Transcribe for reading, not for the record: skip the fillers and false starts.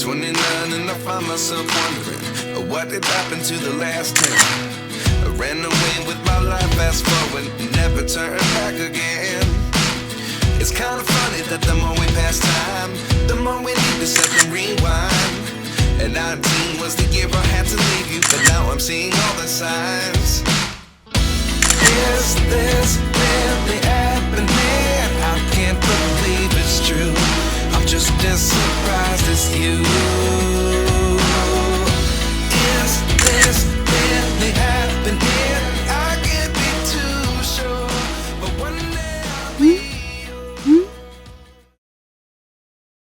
29 and I find myself wondering, what did happen to the last 10? I ran away with my life, fast forward, never turn back again. It's kind of funny that the more we pass time, the more we need to set the rewind. And 19 was the year I had to leave you, but now I'm seeing all the signs. Is this really happening? I can't believe it's true. I'm just as surprised as you. Is this really happening?